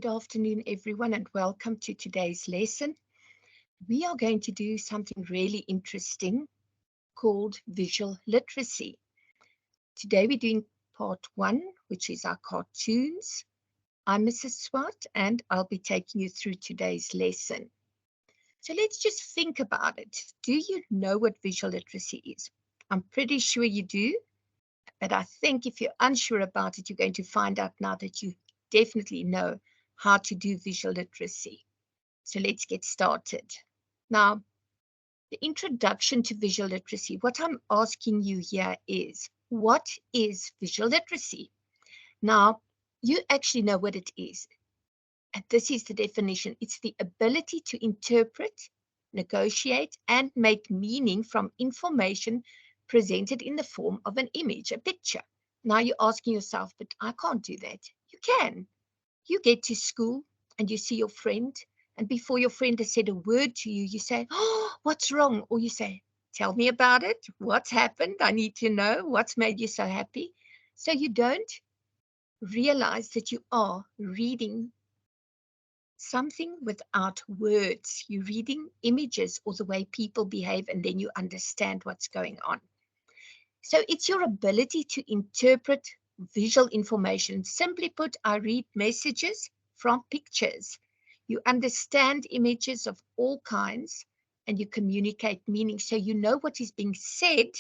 Good afternoon, everyone, and welcome to today's lesson. We are going to do something really interesting called visual literacy. Today we're doing part one, which is our cartoons. I'm Mrs. Swart, and I'll be taking you through today's lesson. So let's just think about it. Do you know what visual literacy is? I'm pretty sure you do, but I think if you're unsure about it, you're going to find out now that you definitely know how to do visual literacy. So let's get started. Now, the introduction to visual literacy, what I'm asking you here is, what is visual literacy? Now, you actually know what it is. And this is the definition. It's the ability to interpret, negotiate, and make meaning from information presented in the form of an image, a picture. Now you're asking yourself, but I can't do that. You can. You get to school and you see your friend, and before your friend has said a word to you, you say, "Oh, what's wrong?" Or you say, "Tell me about it. What's happened? I need to know. What's made you so happy?" So you don't realize that you are reading something without words. You're reading images or the way people behave, and then you understand what's going on. So it's your ability to interpret visual information. Simply put, I read messages from pictures. You understand images of all kinds and you communicate meaning. So you know what is being said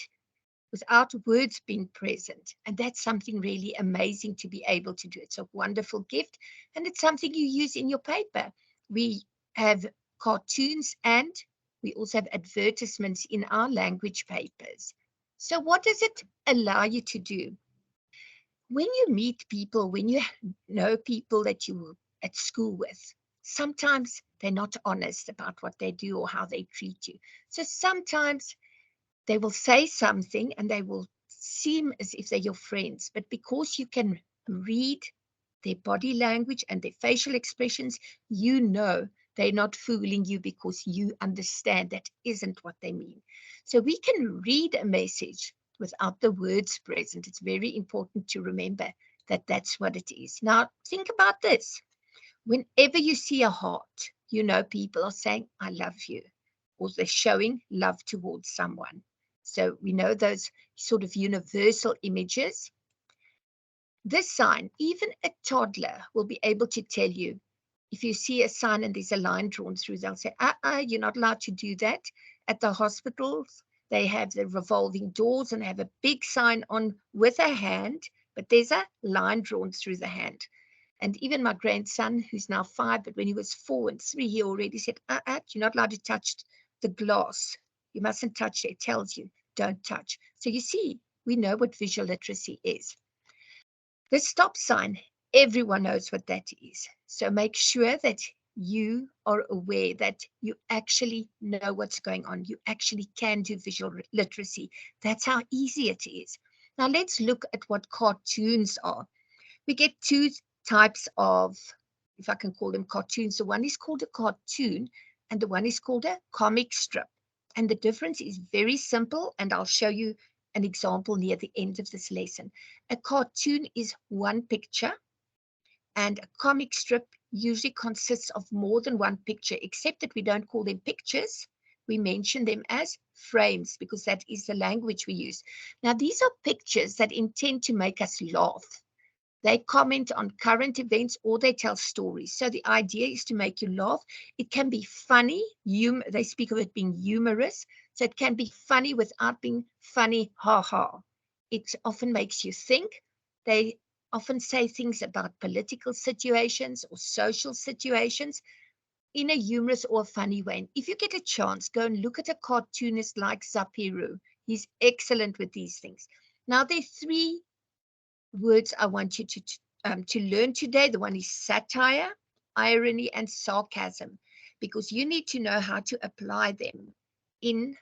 without words being present. And that's something really amazing to be able to do. It's a wonderful gift, and it's something you use in your paper. We have cartoons and we also have advertisements in our language papers. So what does it allow you to do? When you meet people, when you know people that you were at school with, sometimes they're not honest about what they do or how they treat you. So sometimes they will say something and they will seem as if they're your friends, but because you can read their body language and their facial expressions, you know they're not fooling you because you understand that isn't what they mean. So we can read a message without the words present. It's very important to remember that that's what it is. Now, think about this. Whenever you see a heart, you know people are saying, "I love you," or they're showing love towards someone. So we know those sort of universal images. This sign, even a toddler will be able to tell you. If you see a sign and there's a line drawn through, they'll say, you're not allowed to do that. At the hospitals, they have the revolving doors and have a big sign on with a hand, but there's a line drawn through the hand. And even my grandson, who's now 5, but when he was 4 and 3, he already said, you're not allowed to touch the glass. You mustn't touch it. It tells you, don't touch. So you see, we know what visual literacy is. The stop sign, everyone knows what that is. So make sure that you are aware that you actually know what's going on. You actually can do visual literacy. That's how easy it is. Now let's look at what cartoons are. We get two types of, if I can call them cartoons. The one is called a cartoon and the one is called a comic strip. And the difference is very simple, and I'll show you an example near the end of this lesson. A cartoon is one picture, and a comic strip usually consists of more than one picture, except that we don't call them pictures. We mention them as frames because that is the language we use. Now, these are pictures that intend to make us laugh. They comment on current events or they tell stories. So the idea is to make you laugh. It can be funny. They speak of it being humorous. So it can be funny without being funny, ha ha. It often makes you think. They often say things about political situations or social situations in a humorous or funny way. And if you get a chance, go and look at a cartoonist like Zapiru. He's excellent with these things. Now, there are 3 words I want you to learn today. The one is satire, irony, and sarcasm, because you need to know how to apply them in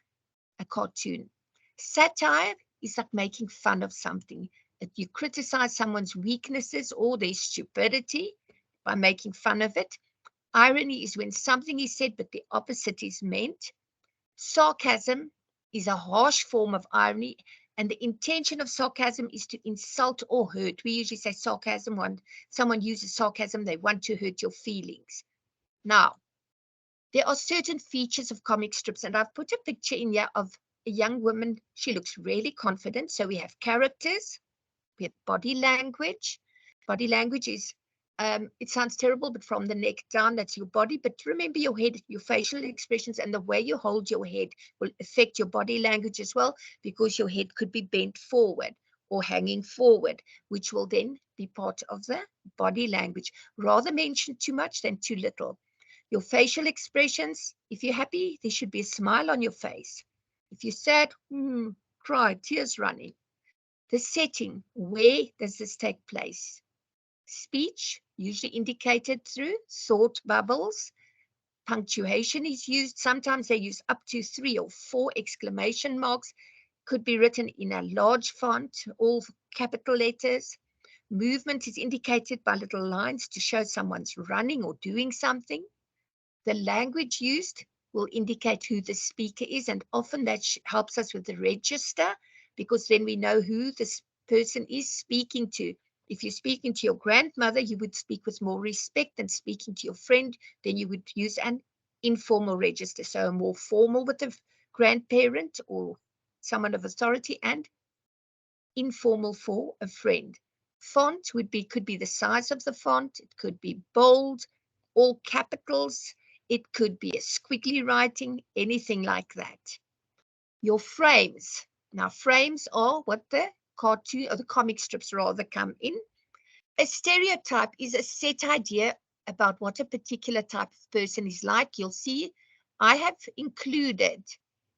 a cartoon. Satire is like making fun of something. If you criticize someone's weaknesses or their stupidity by making fun of it. Irony is when something is said but the opposite is meant. Sarcasm is a harsh form of irony, And the intention of sarcasm is to insult or hurt. We usually say sarcasm when someone uses sarcasm, they want to hurt your feelings. Now, there are certain features of comic strips, and I've put a picture in here of a young woman. She looks really confident. So we have characters, we have body language. Body language is, it sounds terrible, but from the neck down, that's your body. But remember, your head, your facial expressions, and the way you hold your head will affect your body language as well, because your head could be bent forward or hanging forward, which will then be part of the body language. Rather mention too much than too little. Your facial expressions, if you're happy, there should be a smile on your face. If you're sad, cry, tears running. The setting, where does this take place? Speech, usually indicated through thought bubbles. Punctuation is used. Sometimes they use up to 3 or 4 exclamation marks. Could be written in a large font, all capital letters. Movement is indicated by little lines to show someone's running or doing something. The language used will indicate who the speaker is, and often that helps us with the register, because then we know who this person is speaking to. If you're speaking to your grandmother, you would speak with more respect than speaking to your friend. Then you would use an informal register, so a more formal with a grandparent or someone of authority, and informal for a friend. Font could be the size of the font. It could be bold, all capitals. It could be a squiggly writing, anything like that. Your frames. Now, frames are what the cartoon or the comic strips rather come in. A stereotype is a set idea about what a particular type of person is like. You'll see I have included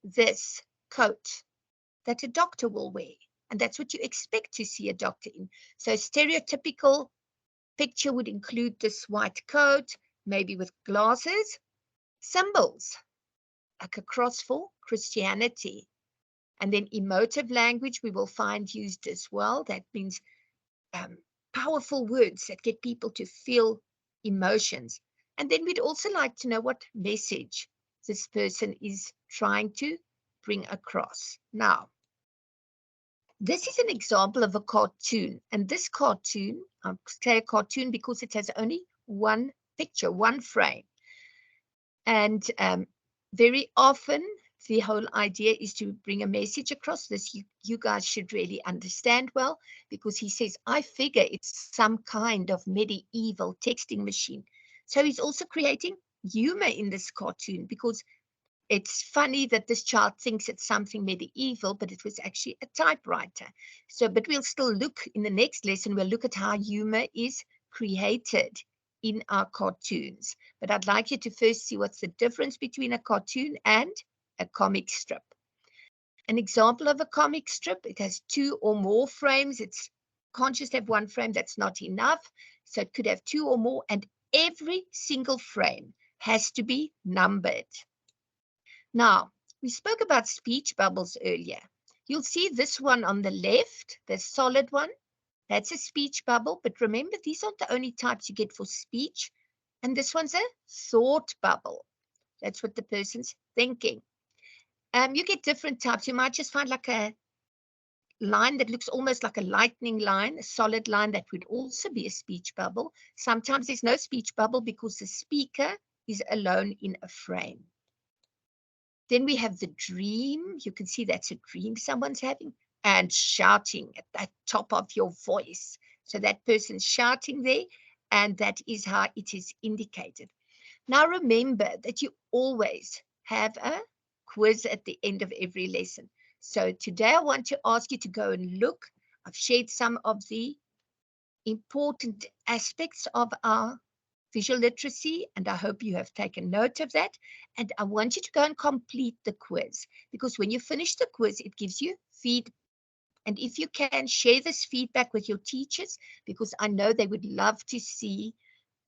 this coat that a doctor will wear, and that's what you expect to see a doctor in. So stereotypical picture would include this white coat, maybe with glasses. Symbols, like a cross for Christianity. And then emotive language we will find used as well. That means powerful words that get people to feel emotions. And then we'd also like to know what message this person is trying to bring across. Now, this is an example of a cartoon. And this cartoon, I'll say a cartoon because it has only one picture, one frame. And very often, the whole idea is to bring a message across. This you guys should really understand well, because he says, I figure it's some kind of medieval texting machine. So he's also creating humor in this cartoon, because it's funny that this child thinks it's something medieval, but it was actually a typewriter. So, but we'll still look in the next lesson, we'll look at how humor is created in our cartoons. But I'd like you to first see what's the difference between a cartoon and a comic strip. An example of a comic strip, it has 2 or more frames. It can't just have one frame, that's not enough. So it could have 2 or more, and every single frame has to be numbered. Now, we spoke about speech bubbles earlier. You'll see this one on the left, the solid one. That's a speech bubble, but remember, these aren't the only types you get for speech. And this one's a thought bubble. That's what the person's thinking. You get different types. You might just find like a line that looks almost like a lightning line, a solid line that would also be a speech bubble. Sometimes there's no speech bubble because the speaker is alone in a frame. Then we have the dream. You can see that's a dream someone's having. And shouting at the top of your voice. So that person's shouting there, and that is how it is indicated. Now remember that you always have a quiz at the end of every lesson. So today I want to ask you to go and look. I've shared some of the important aspects of our visual literacy, and I hope you have taken note of that. And I want you to go and complete the quiz, because when you finish the quiz, it gives you feedback. And if you can, share this feedback with your teachers, because I know they would love to see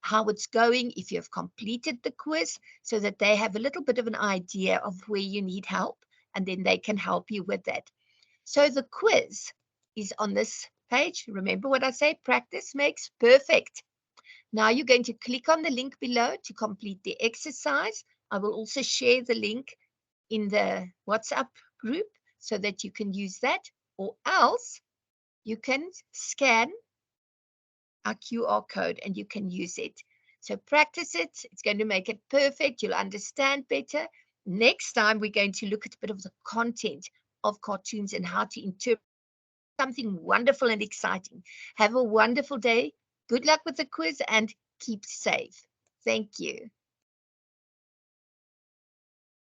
how it's going if you have completed the quiz, so that they have a little bit of an idea of where you need help, and then they can help you with that. So the quiz is on this page. Remember what I say, practice makes perfect. Now you're going to click on the link below to complete the exercise. I will also share the link in the WhatsApp group so that you can use that. or else you can scan our QR code and you can use it. So practice it. It's going to make it perfect. You'll understand better. Next time, we're going to look at a bit of the content of cartoons and how to interpret something wonderful and exciting. Have a wonderful day. Good luck with the quiz and keep safe. Thank you.